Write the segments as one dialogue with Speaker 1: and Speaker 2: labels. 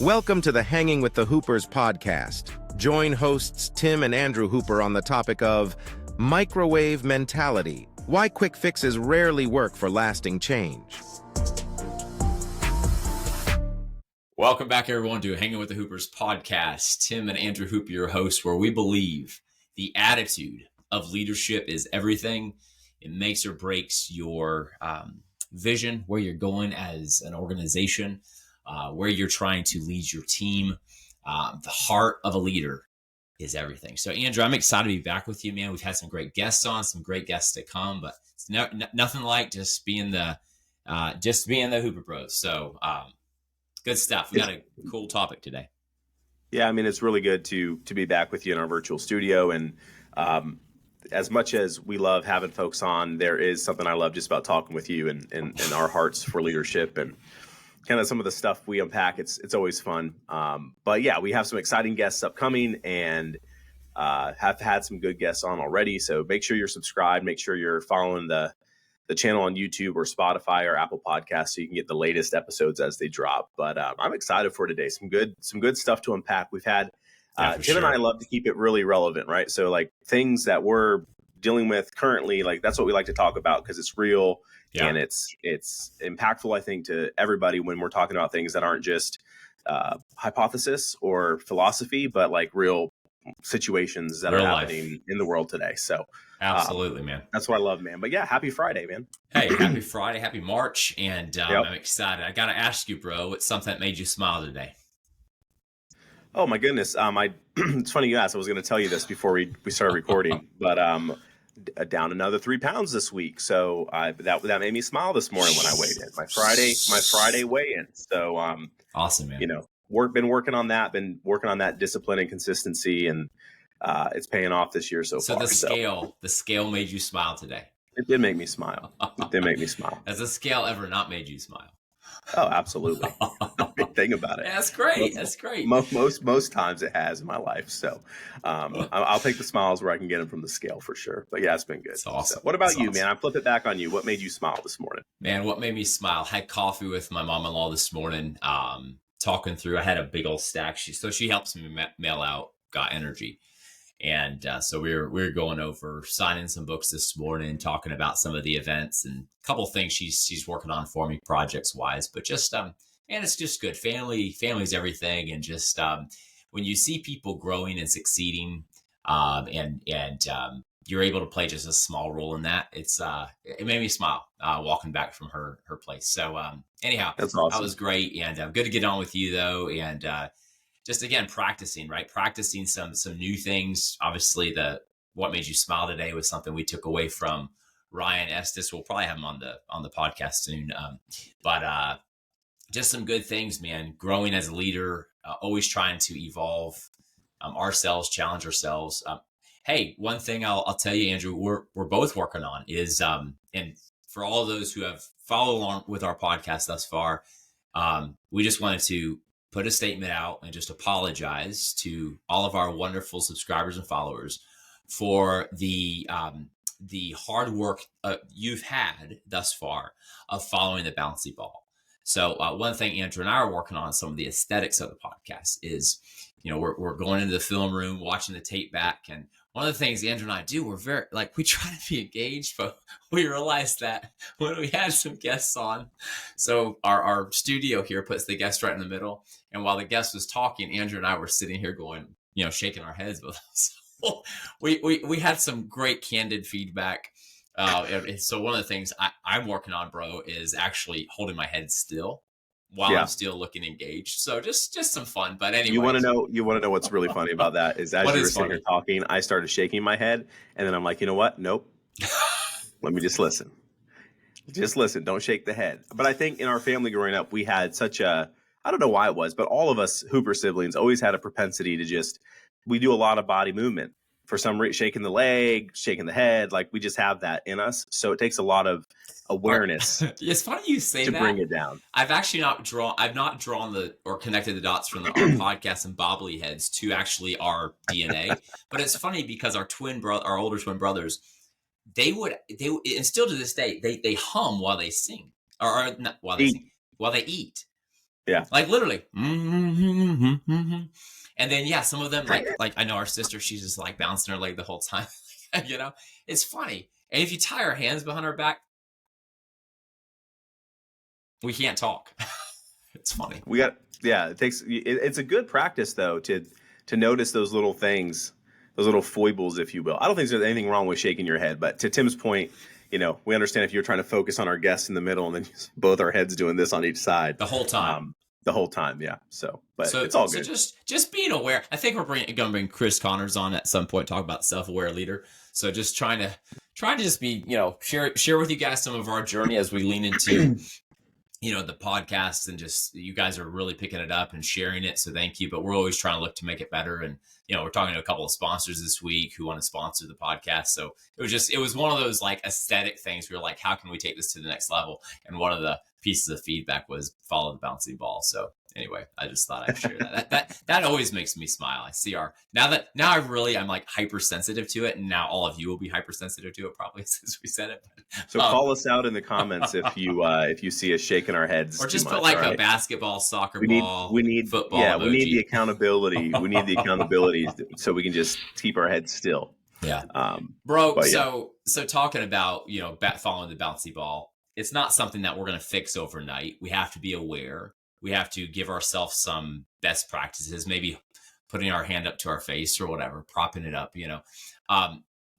Speaker 1: Welcome to the Hanging with the Hoopers podcast. Join hosts Tim and Andrew Hooper on the topic of microwave mentality, why quick fixes rarely work for lasting change.
Speaker 2: Welcome back, everyone, to Hanging with the Hoopers podcast. Tim and Andrew Hooper, your hosts, where we believe the attitude of leadership is everything. It makes or breaks your vision, where you're going as an organization, where you're trying to lead your team. The heart of a leader is everything. So, Andrew, I'm excited to be back with you, man. We've had some great guests on, some great guests to come, but it's nothing like just being the Hooper Bros. So, good stuff. We got a cool topic today.
Speaker 3: Yeah, I mean, it's really good to be back with you in our virtual studio. And as much as we love having folks on, there is something I love just about talking with you and our hearts for leadership and kind of some of the stuff we unpack. It's always fun. But yeah, we have some exciting guests upcoming and have had some good guests on already. So make sure you're subscribed. Make sure you're following the channel on YouTube or Spotify or Apple Podcasts so you can get the latest episodes as they drop. But I'm excited for today. Some good stuff to unpack. We've had Tim and I love to keep it really relevant, right? So like things that we're dealing with currently, like that's what we like to talk about because it's real and it's impactful, I think, to everybody when we're talking about things that aren't just hypothesis or philosophy, but like real situations that are happening in the world today. So
Speaker 2: absolutely, man.
Speaker 3: That's what I love, man. But yeah, happy Friday, man.
Speaker 2: Hey, happy Friday, happy March. And I'm excited. I got to ask you, bro, what's something that made you smile today?
Speaker 3: Oh my goodness. It's funny you asked. I was going to tell you this before we started recording, but down another 3 pounds this week. So that made me smile this morning when I weighed in. My Friday weigh-in. So
Speaker 2: awesome, man.
Speaker 3: You know, been working on that discipline and consistency, and it's paying off this year so far.
Speaker 2: So the scale made you smile today.
Speaker 3: It did make me smile.
Speaker 2: Has the scale ever not made you smile?
Speaker 3: Oh, absolutely. Think about it.
Speaker 2: Yeah, that's great. That's great.
Speaker 3: Most times it has in my life. So I'll take the smiles where I can get them from the scale for sure. But yeah, it's been good.
Speaker 2: It's awesome.
Speaker 3: So what about you, man? I flip it back on you. What made you smile this morning?
Speaker 2: Man, what made me smile? Had coffee with my mom-in-law this morning. Talking through. I had a big old stack. She helps me mail out Got Energy. And so we were going over signing some books this morning, talking about some of the events and a couple of things she's working on for me projects wise, but just and it's just good. Family's everything. And just when you see people growing and succeeding and you're able to play just a small role in that, it made me smile walking back from her place. So anyhow,
Speaker 3: that's awesome.
Speaker 2: That was great. And good to get on with you though. And just again, practicing some new things. Obviously, what made you smile today was something we took away from Ryan Estes. We'll probably have him on the podcast soon. But just some good things, man. Growing as a leader, always trying to evolve ourselves, challenge ourselves. Hey, one thing I'll tell you, Andrew, we're both working on is, and for all of those who have followed along with our podcast thus far, we just wanted to put a statement out and just apologize to all of our wonderful subscribers and followers for the hard work you've had thus far of following the bouncy ball. So one thing Andrew and I are working on some of the aesthetics of the podcast is, you know, we're going into the film room, watching the tape back. And one of the things Andrew and I do, we try to be engaged, but we realized that when we had some guests on, so our studio here puts the guest right in the middle. And while the guest was talking, Andrew and I were sitting here going, you know, shaking our heads. But so we had some great candid feedback. So one of the things I'm working on, bro, is actually holding my head still while I'm still looking engaged. So just some fun. But anyway,
Speaker 3: you want to know what's really funny about that is as you were sitting here talking, I started shaking my head, and then I'm like, you know what? Nope. Let me just listen. Just listen. Don't shake the head. But I think in our family growing up, we had such a, I don't know why it was, but all of us Hooper siblings always had a propensity to we do a lot of body movement. For some reason, shaking the leg, shaking the head, like we just have that in us. So it takes a lot of awareness.
Speaker 2: It's funny you say
Speaker 3: to
Speaker 2: that.
Speaker 3: Bring it down.
Speaker 2: I've actually not drawn or connected the dots from our podcast and bobbly heads to actually our DNA. But it's funny because our older twin brothers, they and still to this day, they hum while they sing, or not while they sing, while they eat.
Speaker 3: Yeah.
Speaker 2: Like literally. And then, yeah, some of them like I know our sister, she's just like bouncing her leg the whole time. You know, it's funny. And if you tie our hands behind our back, we can't talk. It's funny.
Speaker 3: It's a good practice though to notice those little things, those little foibles, if you will. I don't think there's anything wrong with shaking your head, but to Tim's point, we understand if you're trying to focus on our guests in the middle and then both our heads doing this on each side
Speaker 2: the whole time.
Speaker 3: Yeah. But it's all good.
Speaker 2: So just being aware. I think we're going to bring Chris Connors on at some point, talk about self-aware leader. So just trying to just be, share with you guys some of our journey as we lean into the podcast, and just you guys are really picking it up and sharing it. So thank you. But we're always trying to look to make it better. And, we're talking to a couple of sponsors this week who want to sponsor the podcast. So it was one of those like aesthetic things. We were like, how can we take this to the next level? And one of the pieces of feedback was follow the bouncing ball. So anyway, I just thought I'd share that. That always makes me smile. I see I'm like hypersensitive to it, and now all of you will be hypersensitive to it probably since we said it.
Speaker 3: So call us out in the comments if you see us shaking our heads,
Speaker 2: or just put like a basketball, soccer ball,
Speaker 3: we need
Speaker 2: football.
Speaker 3: Yeah, we need the accountability. We need the accountability so we can just keep our heads still.
Speaker 2: Yeah, bro. So talking about following the bouncy ball, it's not something that we're going to fix overnight. We have to be aware. We have to give ourselves some best practices, maybe putting our hand up to our face or whatever, propping it up,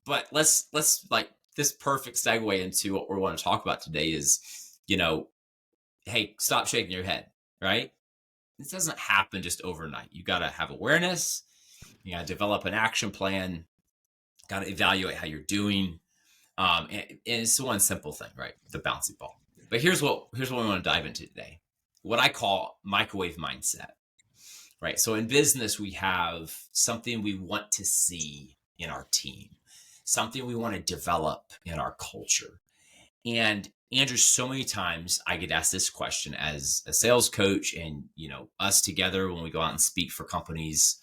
Speaker 2: but let's like this perfect segue into what we want to talk about today is, hey, stop shaking your head, right? This doesn't happen just overnight. You got to have awareness. You got to develop an action plan, got to evaluate how you're doing. And it's one simple thing, right? The bouncy ball. But here's what we want to dive into today. What I call microwave mindset, right? So in business, we have something we want to see in our team, something we want to develop in our culture. And Andrew, so many times I get asked this question as a sales coach, and, us together when we go out and speak for companies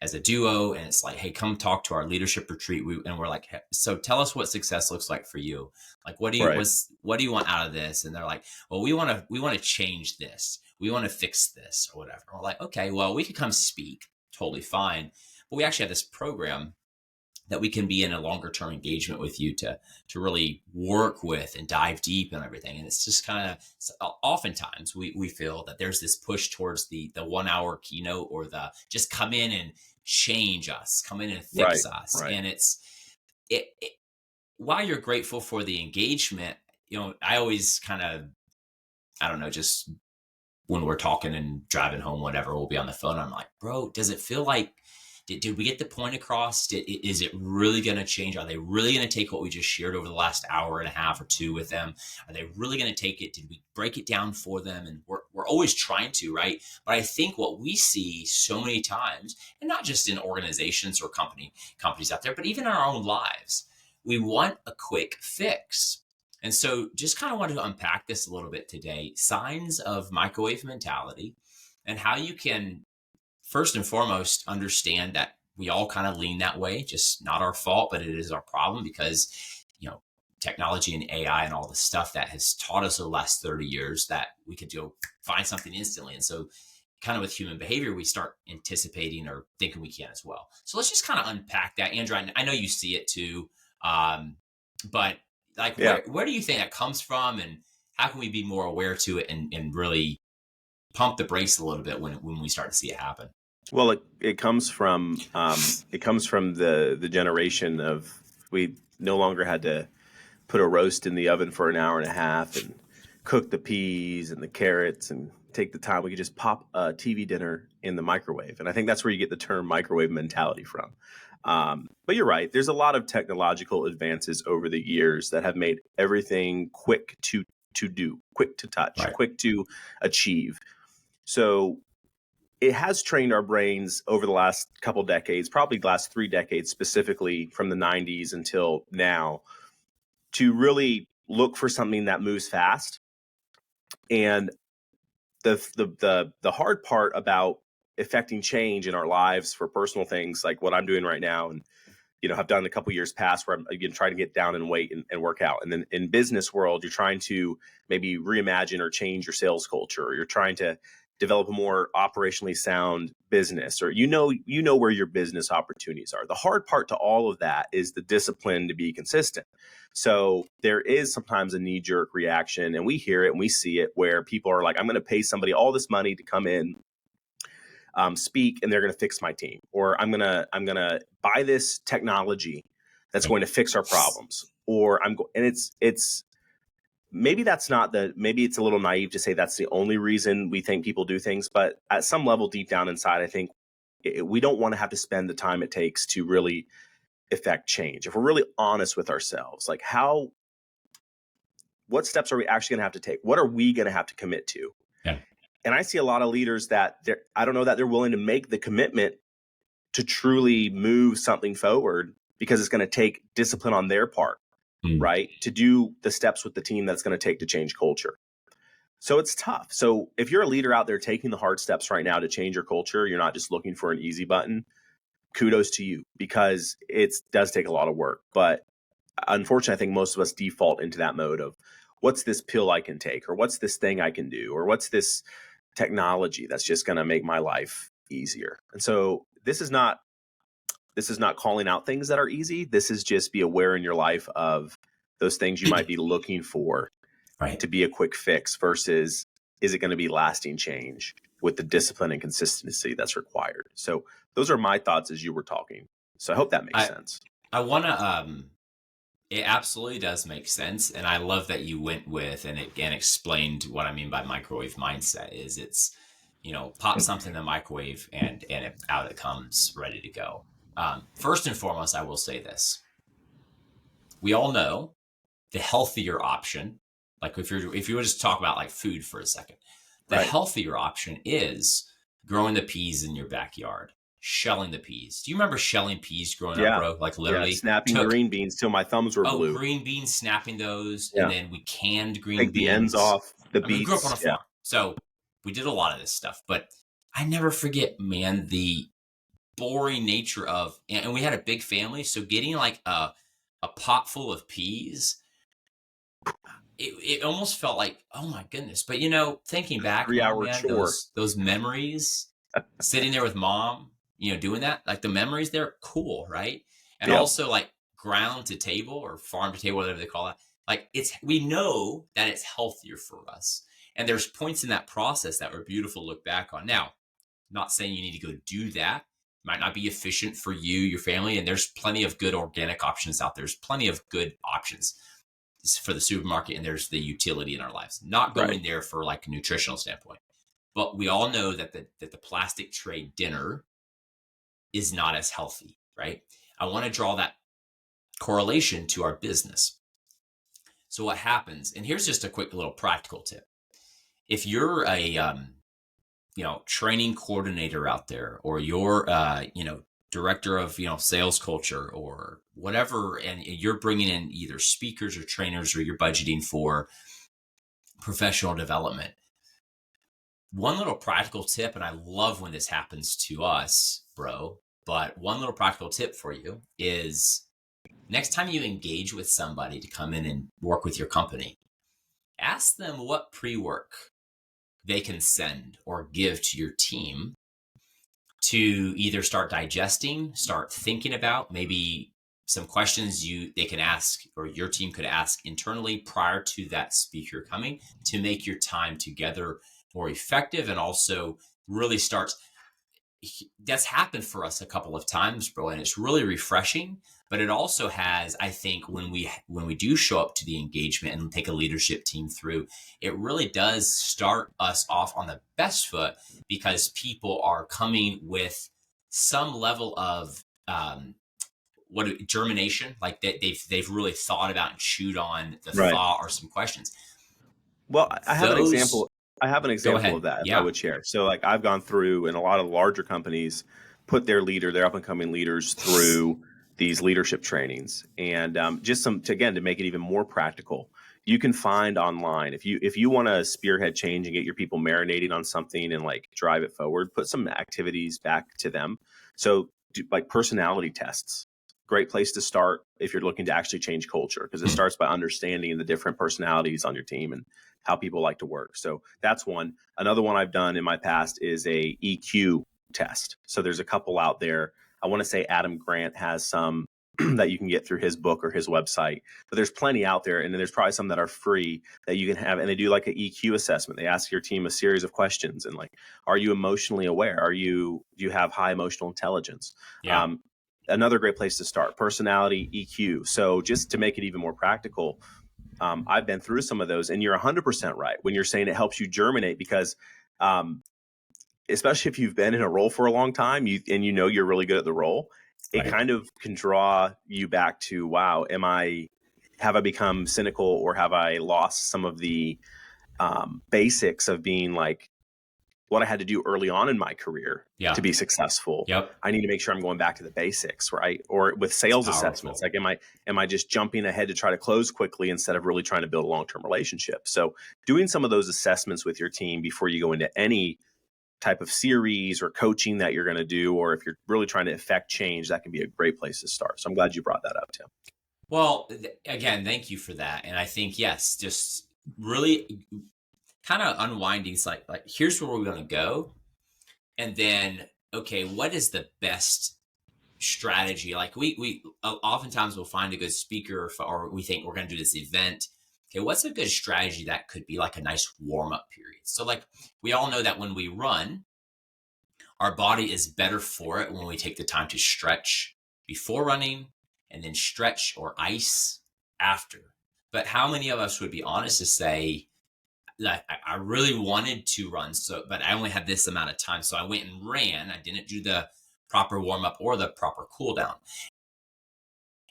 Speaker 2: as a duo, and it's like, hey, come talk to our leadership retreat. And we're like, hey, so tell us what success looks like for you. Like, what do you want out of this? And they're like, well, we want to change this. We want to fix this or whatever. And we're like, okay, well, we could come speak, totally fine. But we actually have this program that we can be in a longer term engagement with you to really work with and dive deep and everything. And it's just kind of, oftentimes we feel that there's this push towards the 1 hour keynote, or the just come in and change us, come in and fix us. Right. And it's while you're grateful for the engagement, I always kind of, I don't know, just when we're talking and driving home, whatever, we'll be on the phone. I'm like, bro, does it feel like, did we get the point across? Is it really going to change? Are they really going to take what we just shared over the last hour and a half or two with them? Are they really going to take it? Did we break it down for them? And we're always trying to, right? But I think what we see so many times, and not just in organizations or companies out there, but even in our own lives, we want a quick fix. And so just kind of wanted to unpack this a little bit today, signs of microwave mentality, and how you can first and foremost understand that we all kind of lean that way, just not our fault, but it is our problem because, technology and AI and all the stuff that has taught us over the last 30 years that we could go find something instantly. And so kind of with human behavior, we start anticipating or thinking we can as well. So let's just kind of unpack that. Andrew, I know you see it too, but like, where do you think that comes from, and how can we be more aware to it and really pump the brakes a little bit when we start to see it happen?
Speaker 3: Well, it comes from the generation of, we no longer had to put a roast in the oven for an hour and a half and cook the peas and the carrots and take the time. We could just pop a TV dinner in the microwave, and I think that's where you get the term microwave mentality from. But you're right. There's a lot of technological advances over the years that have made everything quick to do, quick to touch, right, quick to achieve. So it has trained our brains over the last couple decades, probably the last 3 decades, specifically from the 90s until now, to really look for something that moves fast. And the hard part about affecting change in our lives for personal things like what I'm doing right now, and have done a couple years past where I'm again trying to get down in weight and work out. And then in business world, you're trying to maybe reimagine or change your sales culture, or you're trying to develop a more operationally sound business, or where your business opportunities are. The hard part to all of that is the discipline to be consistent. So there is sometimes a knee-jerk reaction, and we hear it and we see it, where people are like, I'm going to pay somebody all this money to come in, speak, and they're going to fix my team, or I'm gonna buy this technology that's going to fix our problems, or and it's maybe it's a little naive to say that's the only reason we think people do things, but at some level deep down inside, I think we don't want to have to spend the time it takes to really affect change. If we're really honest with ourselves, like what steps are we actually going to have to take? What are we going to have to commit to?
Speaker 2: Yeah.
Speaker 3: And I see a lot of leaders that I don't know that they're willing to make the commitment to truly move something forward, because it's going to take discipline on their part, right? To do the steps with the team that's going to take to change culture. So it's tough. So if you're a leader out there taking the hard steps right now to change your culture, you're not just looking for an easy button, kudos to you, because it does take a lot of work. But unfortunately, I think most of us default into that mode of, what's this pill I can take, or what's this thing I can do, or what's this technology that's just going to make my life easier. And so this is not calling out things that are easy. This is just be aware in your life of those things you might be looking for,
Speaker 2: right,
Speaker 3: to be a quick fix, versus is it going to be lasting change with the discipline and consistency that's required. So those are my thoughts as you were talking. So I hope that makes sense.
Speaker 2: I want to, it absolutely does make sense. And I love that you went with and explained what I mean by microwave mindset is it's, pop something in the microwave and out it comes ready to go. First and foremost, I will say this. We all know the healthier option, like if you were just talk about like food for a second, the healthier option is growing the peas in your backyard, shelling the peas. Do you remember shelling peas growing up, bro? Like literally
Speaker 3: snapping green beans till my thumbs were blue.
Speaker 2: Green beans, snapping those. And then we canned green beans.
Speaker 3: Take the ends off the beets.
Speaker 2: We grew up on a farm. So we did a lot of this stuff, but I never forget, man, the boring nature of, and we had a big family. So getting like a pot full of peas, it almost felt like, oh my goodness. But thinking back,
Speaker 3: 3-hour chore.
Speaker 2: Those memories, sitting there with mom, doing that, like the memories, they're cool, right? And also like ground to table or farm to table, whatever they call it. Like we know that it's healthier for us. And there's points in that process that were beautiful to look back on. Now, not saying you need to go do that. Might not be efficient for you, your family, and there's plenty of good organic options out there. There's plenty of good options for the supermarket, and there's the utility in our lives. Not going there for like a nutritional standpoint, but we all know that the plastic tray dinner is not as healthy, right? I want to draw that correlation to our business. So what happens, and here's just a quick little practical tip. If you're a training coordinator out there, or you're, director of, sales culture or whatever, and you're bringing in either speakers or trainers, or you're budgeting for professional development. One little practical tip, and I love when this happens to us, bro, but one little practical tip for you is next time you engage with somebody to come in and work with your company, ask them what pre-work they can send or give to your team to either start digesting, start thinking about, maybe some questions they can ask or your team could ask internally prior to that speaker coming, to make your time together more effective, and also really starts. That's happened for us a couple of times, bro, and it's really refreshing. But it also has, I think, when we do show up to the engagement and take a leadership team through, it really does start us off on the best foot, because people are coming with some level of germination, like they've really thought about and chewed on the thought or some questions.
Speaker 3: Well, I have an example. I have an example of that I would share. So like I've gone through, and a lot of larger companies put their up and coming leaders through these leadership trainings, and just to make it even more practical, you can find online, if you want to spearhead change and get your people marinating on something and like drive it forward, put some activities back to them. So do like personality tests, great place to start if you're looking to actually change culture, because it starts by understanding the different personalities on your team and how people like to work. So that's one. Another one I've done in my past is a EQ test. So there's a couple out there. I want to say Adam Grant has some that you can get through his book or his website, but there's plenty out there. And then there's probably some that are free that you can have. And they do like an EQ assessment. They ask your team a series of questions and like, are you emotionally aware? Do you have high emotional intelligence?
Speaker 2: Yeah.
Speaker 3: Another great place to start, personality EQ. So just to make it even more practical, I've been through some of those, and you're 100% right when you're saying it helps you germinate, because especially if you've been in a role for a long time, and you're really good at the role, it
Speaker 2: Right.
Speaker 3: kind of can draw you back to, wow, have I become cynical, or have I lost some of the basics of being like what I had to do early on in my career
Speaker 2: Yeah.
Speaker 3: to be successful?
Speaker 2: Yep.
Speaker 3: I need to make sure I'm going back to the basics, right? Or with sales
Speaker 2: It's powerful.
Speaker 3: assessments, like am I just jumping ahead to try to close quickly instead of really trying to build a long-term relationship? So doing some of those assessments with your team before you go into any type of series or coaching that you're going to do, or if you're really trying to affect change, that can be a great place to start. So I'm glad you brought that up, Tim.
Speaker 2: Well, again, thank you for that. And I think, yes, just really kind of unwinding. It's like here's where we're going to go. And then, okay, what is the best strategy? Like we oftentimes will find a good speaker, or we think we're going to do this event. Okay, what's a good strategy that could be like a nice warm-up period? So like we all know that when we run, our body is better for it when we take the time to stretch before running and then stretch or ice after. But how many of us would be honest to say, like, I really wanted to run, but I only had this amount of time. So I went and ran. I didn't do the proper warm-up or the proper cool down.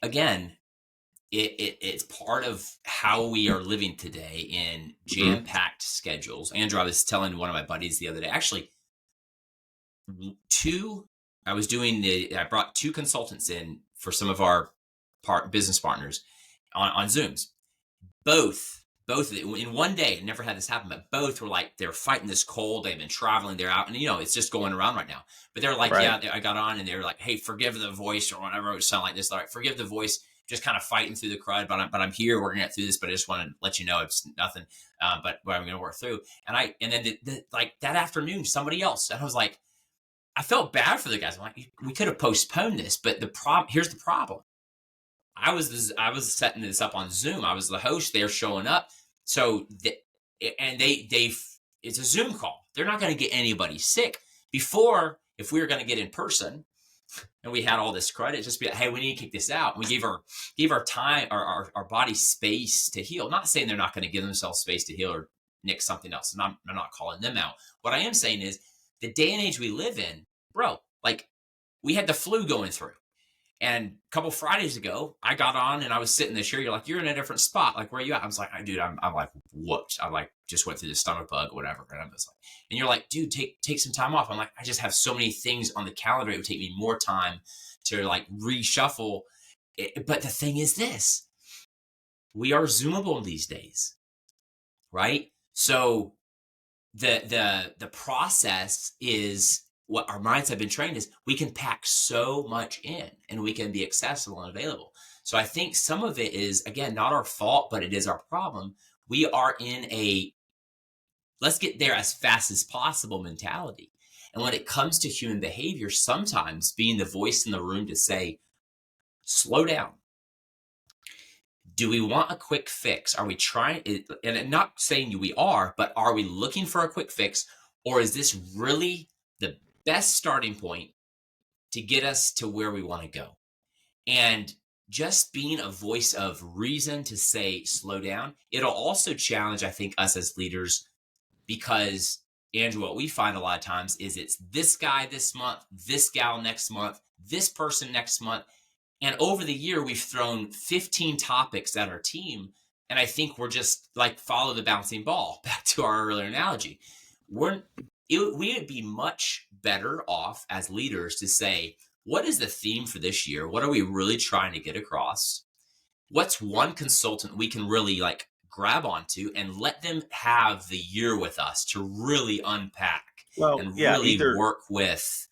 Speaker 2: Again, it's part of how we are living today in jam-packed schedules. Andrew, I was telling one of my buddies the other day, actually, I brought 2 consultants in for some of our business partners on Zooms. Both in one day, never had this happen, but both were like, they're fighting this cold. They've been traveling, they're out, and it's just going around right now. But they're like,
Speaker 3: Right.
Speaker 2: Yeah, I got on, and they were like, hey, forgive the voice, or whatever it would sound like this. All right, forgive the voice, just kind of fighting through the crud, but I'm here. We're gonna get through this, but I just want to let you know it's nothing. But I'm gonna work through. And then like that afternoon, somebody else, and I was like, I felt bad for the guys. I'm like, we could have postponed this, but here's the problem. I was setting this up on Zoom. I was the host. They're showing up. So it's a Zoom call. They're not going to get anybody sick. Before, if we were going to get in person and we had all this credit, just be like, hey, we need to kick this out. And we gave our time, our body space to heal. Not saying they're not going to give themselves space to heal or nick something else. And I'm not calling them out. What I am saying is the day and age we live in, bro, like we had the flu going through. And a couple Fridays ago, I got on and I was sitting this year. You're like, you're in a different spot. Like, where are you at? I was like, dude, I'm like, whoops. I like just went through the stomach bug or whatever. And I'm just like, and you're like, dude, take some time off. I'm like, I just have so many things on the calendar. It would take me more time to like reshuffle. But the thing is this, we are Zoomable these days, right? So the process is, what our minds have been trained is we can pack so much in and we can be accessible and available. So I think some of it is, again, not our fault, but it is our problem. We are in a let's get there as fast as possible mentality. And when it comes to human behavior, sometimes being the voice in the room to say, slow down. Do we want a quick fix? Are we trying, and I'm not saying we are, but are we looking for a quick fix? Or is this really the best starting point to get us to where we want to go? And just being a voice of reason to say, slow down. It'll also challenge, I think, us as leaders, because Andrew, what we find a lot of times is it's this guy this month, this gal next month, this person next month. And over the year, we've thrown 15 topics at our team. And I think we're just like, follow the bouncing ball, back to our earlier analogy. We would be much better off as leaders to say, what is the theme for this year? What are we really trying to get across? What's one consultant we can really like grab onto and let them have the year with us to really unpack really work with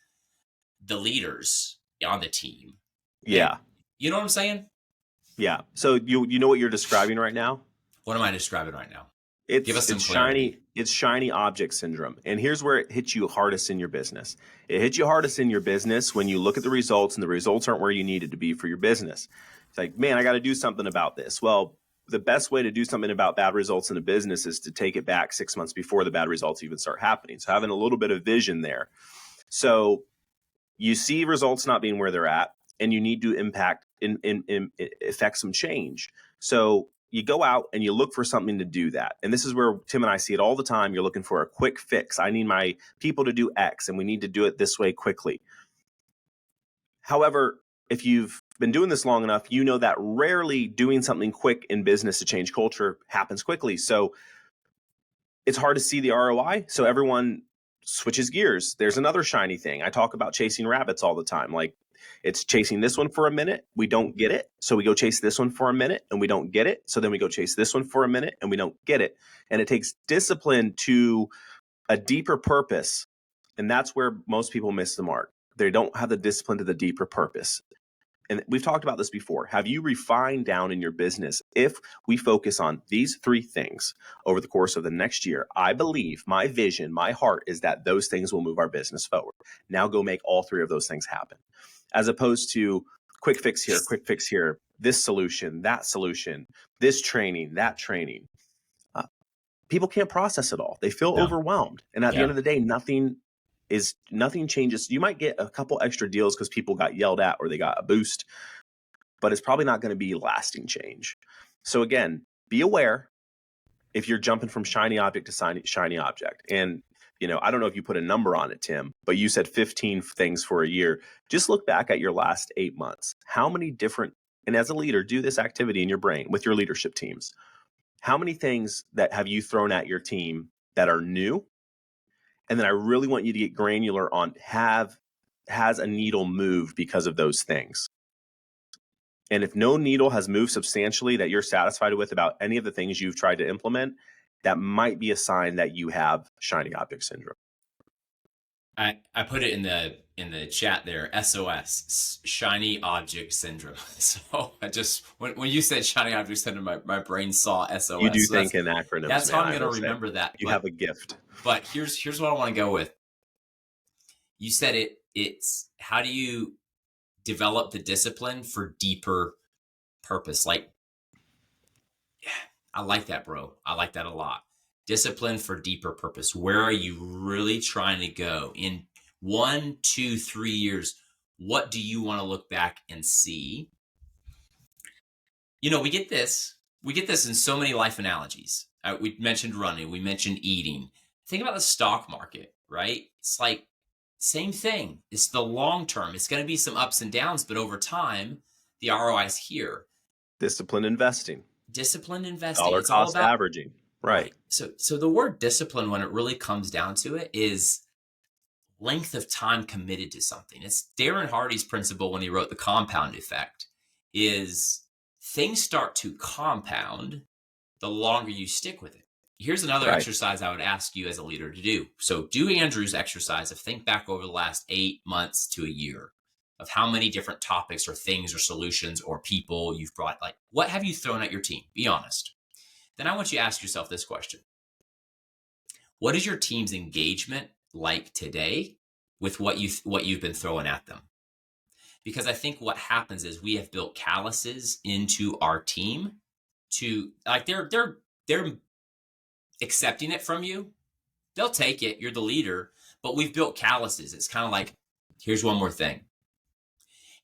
Speaker 2: the leaders on the team?
Speaker 3: Yeah.
Speaker 2: You know what I'm saying?
Speaker 3: Yeah. So you know what you're describing right now?
Speaker 2: What am I describing right now?
Speaker 3: It's
Speaker 2: Give us some
Speaker 3: it's
Speaker 2: clarity.
Speaker 3: shiny object syndrome. And here's where it hits you hardest in your business. It hits you hardest in your business when you look at the results and the results aren't where you needed to be for your business. It's like, man, I got to do something about this. Well, the best way to do something about bad results in a business is to take it back 6 months before the bad results even start happening. So having a little bit of vision there. So you see results not being where they're at, and you need to affect some change. So you go out and you look for something to do that. And this is where Tim and I see it all the time. You're looking for a quick fix. I need my people to do X, and we need to do it this way quickly. However, if you've been doing this long enough, you know that rarely doing something quick in business to change culture happens quickly. So it's hard to see the ROI. So everyone switches gears. There's another shiny thing. I talk about chasing rabbits all the time. Like, it's chasing this one for a minute. We don't get it. So we go chase this one for a minute and we don't get it. So then we go chase this one for a minute and we don't get it. And it takes discipline to a deeper purpose. And that's where most people miss the mark. They don't have the discipline to the deeper purpose. And we've talked about this before. Have you refined down in your business? If we focus on these 3 things over the course of the next year, I believe, my vision, my heart is that those things will move our business forward. Now go make all 3 of those things happen. As opposed to quick fix here, this solution, this training, that training. People can't process it all. They feel overwhelmed. And at the end of the day, nothing changes. You might get a couple extra deals because people got yelled at or they got a boost, but it's probably not going to be lasting change. So again, be aware if you're jumping from shiny object to shiny object. And I don't know if you put a number on it, Tim, but you said 15 things for a year. Just look back at your last 8 months. How many different, and as a leader, do this activity in your brain with your leadership teams. How many things that have you thrown at your team that are new? And then I really want you to get granular on has a needle moved because of those things? And if no needle has moved substantially that you're satisfied with about any of the things you've tried to implement, that might be a sign that you have shiny object syndrome.
Speaker 2: I put it in the chat there, SOS, shiny object syndrome. So I just, when you said shiny object syndrome, my brain saw SOS.
Speaker 3: You do think in acronyms.
Speaker 2: That's how I'm going to remember that.
Speaker 3: You have a gift.
Speaker 2: But here's what I want to go with. You said it's how do you develop the discipline for deeper purpose? Like, yeah, I like that, bro. I like that a lot. Discipline for deeper purpose. Where are you really trying to go in 1, 2, 3 years? What do you want to look back and see? We get this in so many life analogies. We mentioned running. We mentioned eating. Think about the stock market, right? It's like same thing. It's the long term. It's going to be some ups and downs, but over time, the ROI is here.
Speaker 3: Disciplined investing.
Speaker 2: Dollar
Speaker 3: it's cost all about averaging. Right.
Speaker 2: So the word discipline, when it really comes down to it, is length of time committed to something. It's Darren Hardy's principle when he wrote The Compound Effect, is things start to compound the longer you stick with it. Here's another exercise I would ask you as a leader to do. So do Andrew's exercise of think back over the last 8 months to a year of how many different topics or things or solutions or people you've brought. Like, what have you thrown at your team? Be honest. Then I want you to ask yourself this question. What is your team's engagement like today with what you've been throwing at them? Because I think what happens is we have built calluses into our team to, like, they're accepting it from you. They'll take it. You're the leader, but we've built calluses. It's kind of like, here's one more thing.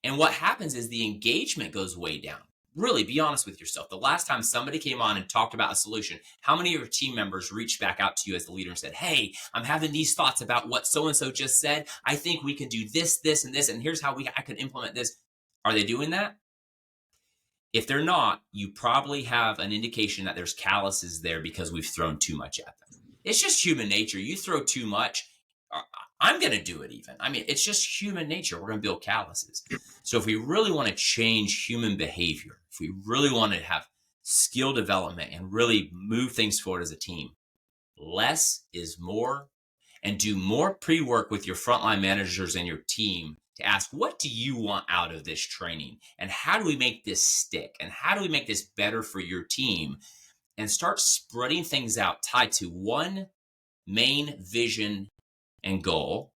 Speaker 2: And what happens is the engagement goes way down. Really, be honest with yourself. The last time somebody came on and talked about a solution, how many of your team members reached back out to you as the leader and said, hey, I'm having these thoughts about what so-and-so just said. I think we can do this, this, and this, and here's how I can implement this. Are they doing that? If they're not, you probably have an indication that there's calluses there because we've thrown too much at them. It's just human nature. You throw too much, I'm going to do it even. I mean, it's just human nature. We're going to build calluses. So if we really want to change human behavior, if we really want to have skill development and really move things forward as a team, less is more, and do more pre-work with your frontline managers and your team to ask, what do you want out of this training? And how do we make this stick? And how do we make this better for your team? And start spreading things out tied to one main vision and goal.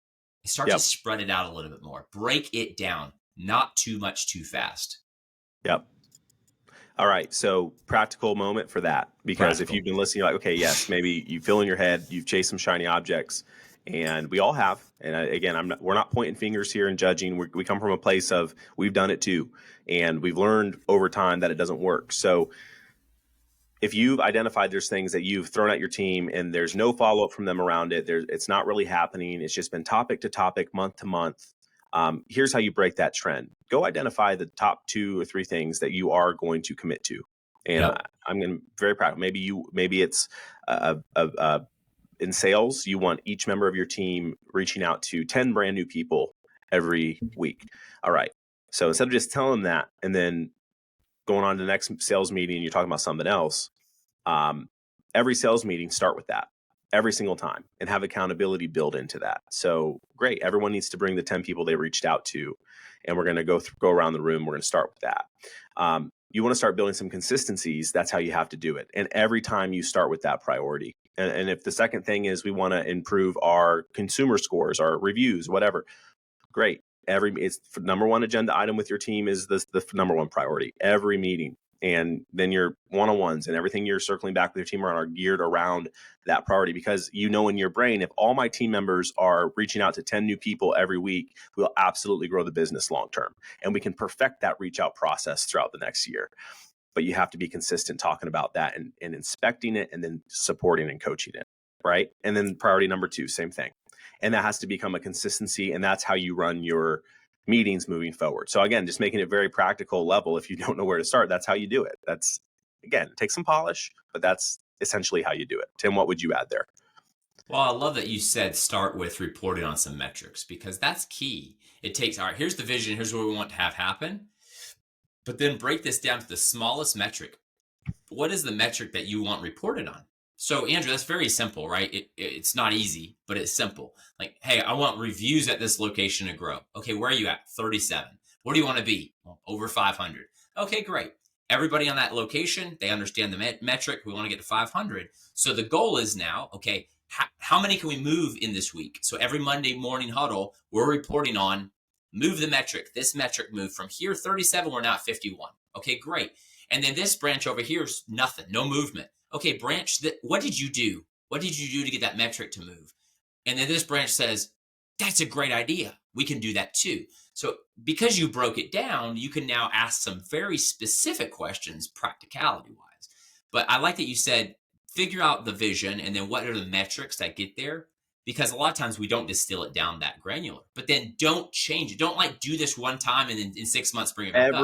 Speaker 2: Start to spread it out a little bit more. Break it down, not too much too fast.
Speaker 3: Yep. All right. So practical moment for that, because if you've been listening, you're like, okay, yes, maybe you feel in your head, you've chased some shiny objects, and we all have. And again, we're not pointing fingers here and judging. We come from a place of we've done it too, and we've learned over time that it doesn't work. So if you've identified there's things that you've thrown at your team and there's no follow-up from them around it, it's not really happening. It's just been topic to topic, month to month. Here's how you break that trend. Go identify the top 2 or 3 things that you are going to commit to. And I'm going to very proud. Maybe it's in sales, you want each member of your team reaching out to 10 brand new people every week. All right. So instead of just telling them that and then going on to the next sales meeting, you're talking about something else. Every sales meeting, start with that every single time and have accountability built into that. So great. Everyone needs to bring the 10 people they reached out to, and we're going to go around the room. We're going to start with that. You want to start building some consistencies. That's how you have to do it. And every time you start with that priority. And if the second thing is we want to improve our consumer scores, our reviews, whatever, great. It's the number one agenda item with your team is the number one priority every meeting. And then your one-on-ones and everything you're circling back with your team are geared around that priority, because you know in your brain, if all my team members are reaching out to 10 new people every week, we'll absolutely grow the business long-term. And we can perfect that reach out process throughout the next year. But you have to be consistent talking about that and inspecting it and then supporting and coaching it, right? And then priority number 2, same thing. And that has to become a consistency, and that's how you run your meetings moving forward. So again, just making it very practical level. If you don't know where to start, that's how you do it. That's, again, take some polish, but that's essentially how you do it. Tim, what would you add there?
Speaker 2: Well, I love that you said start with reporting on some metrics, because that's key. It takes, all right, here's the vision, here's what we want to have happen, but then break this down to the smallest metric. What is the metric that you want reported on? So Andrew, that's very simple, right? It's not easy, but it's simple. Like, hey, I want reviews at this location to grow. Okay, where are you at? 37. What do you want to be? Well, over 500. Okay, great. Everybody on that location, they understand the metric. We want to get to 500. So the goal is now, okay, how many can we move in this week? So every Monday morning huddle, we're reporting on move the metric. This metric moved from here 37, we're now at 51. Okay, great. And then this branch over here is nothing, no movement. Okay, branch, what did you do? What did you do to get that metric to move? And then this branch says, that's a great idea. We can do that too. So because you broke it down, you can now ask some very specific questions, practicality-wise. But I like that you said, figure out the vision and then what are the metrics that get there? Because a lot of times we don't distill it down that granular. But then don't change it. Don't do this one time and then in 6 months bring it back up.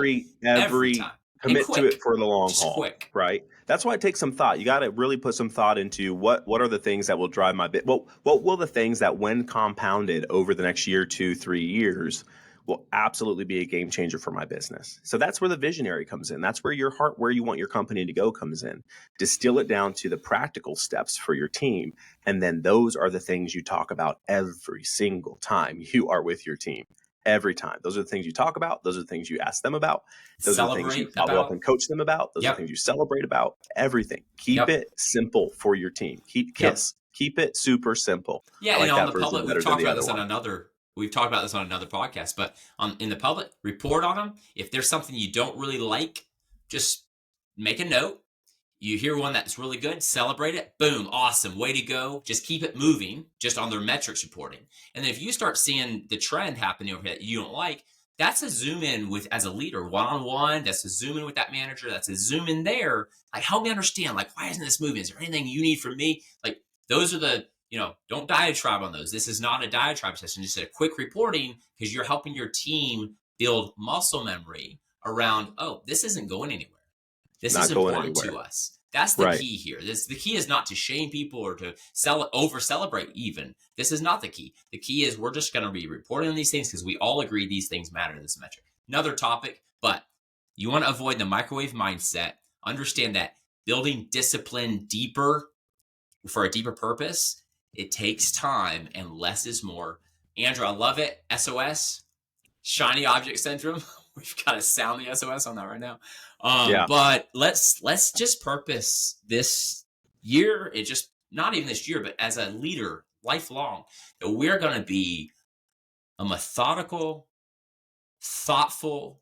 Speaker 2: Every time.
Speaker 3: Commit to it for the long haul,
Speaker 2: quick.
Speaker 3: Right? That's why it takes some thought. You got to really put some thought into what are the things that will drive my bit. What will the things that, when compounded over the next year, 2, 3 years, will absolutely be a game changer for my business. So that's where the visionary comes in. That's where your heart, where you want your company to go, comes in. Distill it down to the practical steps for your team, and then those are the things you talk about every single time you are with your team. Every time. Those are the things you talk about. Those are the things you ask them about. Those are the things you follow up and coach them about. Those are the things you celebrate about. Everything. Keep it simple for your team. Keep it super simple.
Speaker 2: Yeah, and on the public, we've talked about this on another podcast, but in the public, report on them. If there's something you don't really like, just make a note. You hear one that's really good, celebrate it. Boom, awesome, way to go. Just keep it moving, just on their metrics reporting. And then if you start seeing the trend happening over here that you don't like, that's a zoom in with, as a leader, one-on-one. That's a zoom in with that manager. That's a zoom in there. Like, help me understand, why isn't this moving? Is there anything you need from me? Those are the, don't diatribe on those. This is not a diatribe session. Just a quick reporting, because you're helping your team build muscle memory around, oh, this isn't going anywhere. This is important to us. That's the key here. The key is not to shame people or to over celebrate even. This is not the key. The key is we're just going to be reporting on these things because we all agree these things matter to this metric. Another topic, but you want to avoid the microwave mindset. Understand that building discipline deeper for a deeper purpose, it takes time and less is more. Andrew, I love it. SOS, shiny object syndrome. We've got to sound the SOS on that right now.
Speaker 3: Yeah.
Speaker 2: But let's just purpose this year. It just not even this year, but as a leader, lifelong, that we're going to be a methodical, thoughtful,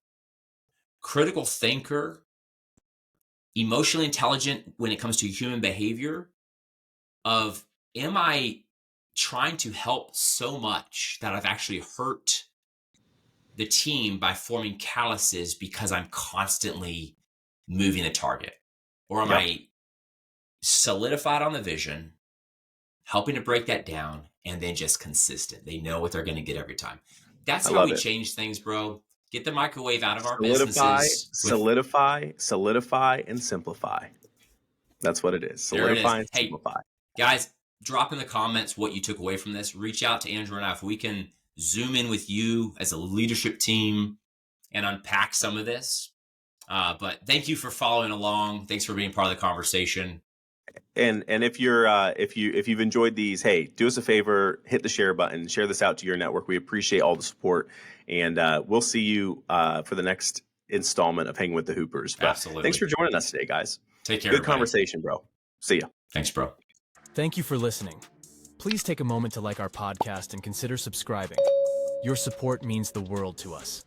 Speaker 2: critical thinker, emotionally intelligent when it comes to human behavior. Of, am I trying to help so much that I've actually hurt the team by forming calluses because I'm constantly moving the target? Or am I solidified on the vision, helping to break that down, and then just consistent? They know what they're going to get every time. That's how we change things, bro. Get the microwave out of our businesses.
Speaker 3: Solidify, and simplify. That's what it is. Solidify and simplify.
Speaker 2: Guys, drop in the comments what you took away from this. Reach out to Andrew and I if we can zoom in with you as a leadership team and unpack some of this. But thank you for following along. Thanks for being part of the conversation.
Speaker 3: And if you're if you've enjoyed these, hey, do us a favor, hit the share button, share this out to your network. We appreciate all the support, and we'll see you for the next installment of Hanging with the Hoopers. But
Speaker 2: absolutely.
Speaker 3: Thanks for joining us today, guys.
Speaker 2: Take care.
Speaker 3: Good conversation, bro. See ya.
Speaker 2: Thanks, bro.
Speaker 4: Thank you for listening. Please take a moment to like our podcast and consider subscribing. Your support means the world to us.